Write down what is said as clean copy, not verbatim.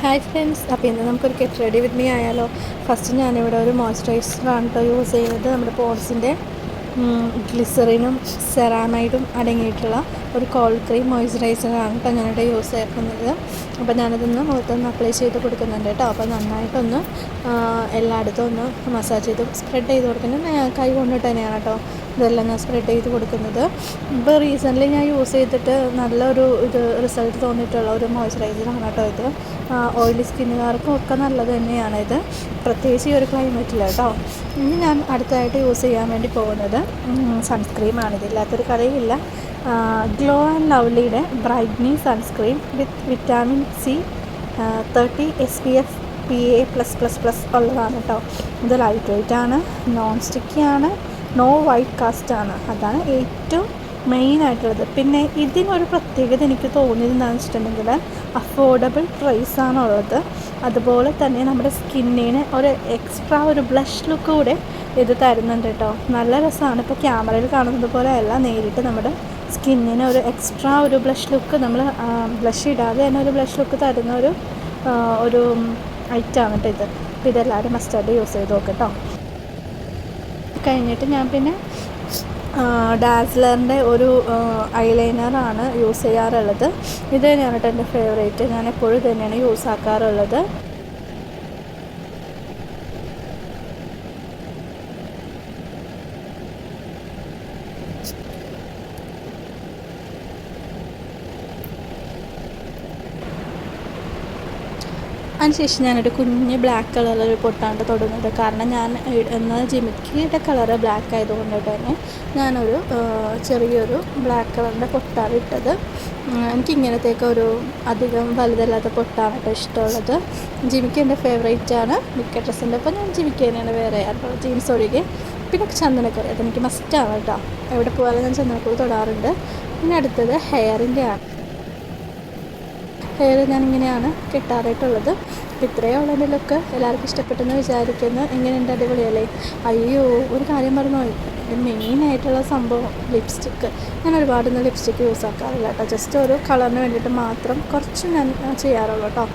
Hi friends, അപ്പോൾ ഇന്ന് നമുക്കൊരു ഗെറ്റ് റെഡി വിത്ത് മീ ആയാലോ. ഫസ്റ്റ് ഞാനിവിടെ ഒരു മോയ്സ്ചറൈസറാണ് കേട്ടോ യൂസ് ചെയ്യുന്നത്. നമ്മുടെ പോർസിൻ്റെ ഗ്ലിസറിനും സെറാമൈഡും അടങ്ങിയിട്ടുള്ള ഒരു കോൾഡ് ക്രീം മോയ്സ്ചറൈസറാണ് കേട്ടോ ഞാനിവിടെ യൂസ് ചെയ്യുന്നത്. അപ്പോൾ ഞാനതൊന്ന് മുഖത്തൊന്ന് അപ്ലൈ ചെയ്ത് കൊടുക്കുന്നുണ്ട് കേട്ടോ. അപ്പോൾ നന്നായിട്ടൊന്ന് എല്ലായിടത്തും ഒന്ന് മസാജ് ചെയ്ത് സ്പ്രെഡ് ചെയ്ത് കൊടുക്കുന്നത് കൈ കൊണ്ടിട്ട് തന്നെയാണ് കേട്ടോ ഇതെല്ലാം ഞാൻ സ്പ്രെഡ് ചെയ്ത് കൊടുക്കുന്നത്. ഇപ്പോൾ റീസെൻ്റ്ലി ഞാൻ യൂസ് ചെയ്തിട്ട് നല്ലൊരു റിസൾട്ട് തോന്നിയിട്ടുള്ള ഒരു മോയ്സ്ചറൈസറാണ് കേട്ടോ ഇത്. ഓയിലി സ്കിന്നുകാർക്കും ഒക്കെ നല്ലത് തന്നെയാണ് ഇത്, പ്രത്യേകിച്ച് ഈ ഒരു ക്ലൈമറ്റിൽ കേട്ടോ. ഇനി ഞാൻ അടുത്തതായിട്ട് യൂസ് ചെയ്യാൻ വേണ്ടി പോകുന്നത് സൺസ്ക്രീമാണ്. ഇതില്ലാത്തൊരു കളിയില്ല. ഗ്ലോ ആൻഡ് ലവ്ലിയുടെ brightening sunscreen with vitamin C 30 SPF PA+++ ഉള്ളതാണ് കേട്ടോ. ഇത് ലൈറ്റ് വെയ്റ്റ് ആണ്, നോൺ സ്റ്റിക്കിയാണ്, നോ വൈറ്റ് കാസ്റ്റാണ്. അതാണ് ഏറ്റവും മെയിനായിട്ടുള്ളത്. പിന്നെ ഇതിനൊരു പ്രത്യേകത എനിക്ക് തോന്നിയത് എന്താണെന്ന് വെച്ചിട്ടുണ്ടെങ്കിൽ അഫോർഡബിൾ പ്രൈസാണുള്ളത്. അതുപോലെ തന്നെ നമ്മുടെ സ്കിന്നിന് ഒരു എക്സ്ട്രാ ഒരു ബ്ലഷ് ലുക്ക് കൂടെ ഇത് തരുന്നുണ്ട് കേട്ടോ. നല്ല രസമാണ്. ഇപ്പോൾ ക്യാമറയിൽ കാണുന്നത് പോലെ അല്ല, നേരിട്ട് നമ്മുടെ സ്കിന്നിന് ഒരു എക്സ്ട്രാ ഒരു ബ്ലഷ് ലുക്ക്, നമ്മൾ ബ്ലഷ് ഇടാതെ തന്നെ ഒരു ബ്ലഷ് ലുക്ക് തരുന്ന ഒരു ഐറ്റമാണ് കേട്ടോ ഇത്. അപ്പോൾ ഇതെല്ലാവരും മസ്റ്റായിട്ട് യൂസ് ചെയ്ത് നോക്കാം കേട്ടോ. കഴിഞ്ഞിട്ട് ഞാൻ പിന്നെ ഡാസ്ലറിൻ്റെ ഒരു ഐലൈനറാണ് യൂസ് ചെയ്യാറുള്ളത്. ഇത് തന്നെയാണ് കേട്ടോ എൻ്റെ ഫേവറേറ്റ്. ഞാൻ എപ്പോഴും തന്നെയാണ് യൂസ് ആക്കാറുള്ളത്. അതിനുശേഷം ഞാനൊരു കുഞ്ഞ് ബ്ലാക്ക് കളറിലൊരു പൊട്ടാണ്ട് തൊടുന്നത്. കാരണം ഞാൻ എന്നാൽ ജിമിക്കിയുടെ കളറ് ബ്ലാക്ക് ആയതുകൊണ്ട് തന്നെ ഞാനൊരു ചെറിയൊരു ബ്ലാക്ക് കളറിൻ്റെ പൊട്ടാണ് ഇട്ടത്. എനിക്കിങ്ങനത്തേക്ക് ഒരു അധികം വലുതല്ലാത്ത പൊട്ടാണ് കേട്ടോ ഇഷ്ടമുള്ളത്. ജിമിക്ക് എൻ്റെ ഫേവറേറ്റാണ് മിക്ക ഡ്രസ്സിൻ്റെ. അപ്പോൾ ഞാൻ ജിമിക്ക് തന്നെയാണ് വേറെ ജീൻസ് ഒഴികെ. പിന്നെ ചന്ദനക്കുറി, അതെനിക്ക് മസ്റ്റാണ് കേട്ടോ. എവിടെ പോയാലും ഞാൻ ചന്ദനക്കുറി തൊടാറുണ്ട്. പിന്നെ അടുത്തത് ഹെയറിൻ്റെ ആണ്. ഹെയർ ഞാനിങ്ങനെയാണ് കെട്ടാറായിട്ടുള്ളത്. ഇത്രയേ ഉള്ള എൻ്റെ ലുക്ക്. എല്ലാവർക്കും ഇഷ്ടപ്പെട്ടെന്ന് വിചാരിക്കുന്നു. എങ്ങനെയുണ്ട്? അടിപൊളിയല്ലേ? അയ്യോ, ഒരു കാര്യം പറഞ്ഞുപോയി. മെയിനായിട്ടുള്ള സംഭവം ലിപ്സ്റ്റിക്ക്. ഞാൻ ഒരുപാടൊന്നും ലിപ്സ്റ്റിക്ക് യൂസ് ആക്കാറില്ല കേട്ടോ. ജസ്റ്റ് ഒരു കളറിന് വേണ്ടിയിട്ട് മാത്രം കുറച്ച് ഞാൻ ചെയ്യാറുള്ളൂ കേട്ടോ.